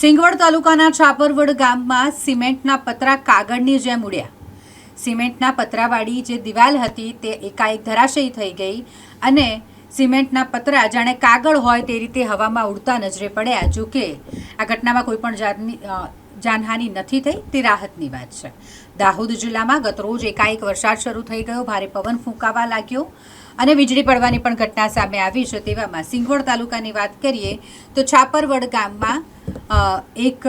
સિંગવડ તાલુકાના છાપરવડ ગામમાં સિમેન્ટના પતરા કાગળની જેમ ઉડ્યા. સિમેન્ટના પતરાવાળી જે દિવાલ હતી તે એકાએક ધરાશયી થઈ ગઈ અને સિમેન્ટના પતરા જાણે કાગળ હોય તે રીતે હવામાં ઉડતા નજરે પડ્યા. જોકે આ ઘટનામાં કોઈ પણ જાતની જાનહાનિ નથી થઈ તે રાહતની વાત છે. દાહોદ જિલ્લામાં ગતરોજ એકાએક વરસાદ શરૂ થઈ ગયો, ભારે પવન ફૂંકાવા લાગ્યો અને વીજળી પડવાની પણ ઘટના સામે આવી છે. તેવામાં સિંગવડ તાલુકાની વાત કરીએ તો છાપરવડ ગામમાં એક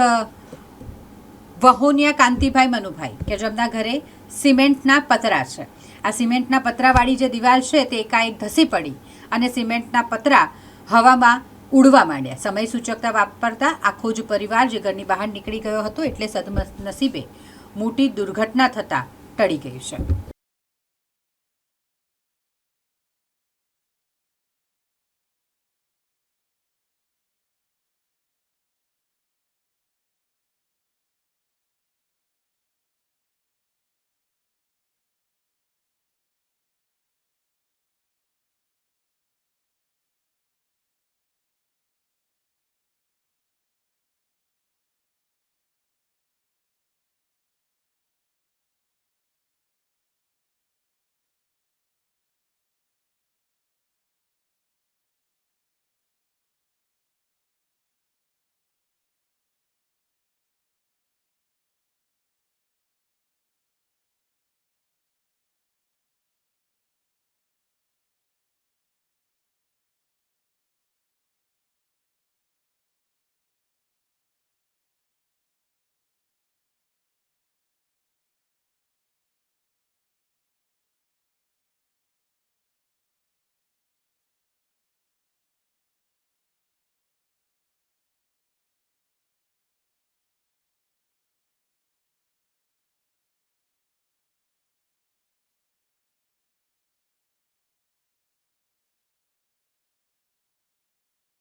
વહોનિયા કાંતિભાઈ મનુભાઈ કે જેમના ઘરે સિમેન્ટના પતરા છે. આ સિમેન્ટના પતરાવાળી જે દિવાલ છે તે એકાએક ધસી પડી અને સિમેન્ટના પતરા હવામાં ઉડવા માંડ્યા. સમય સૂચકતા વાપરતા આખો જ પરિવાર જે ઘરની બહાર નીકળી ગયો હતો એટલે સદનસીબે મોટી દુર્ઘટના થતાં ટળી ગઈ છે.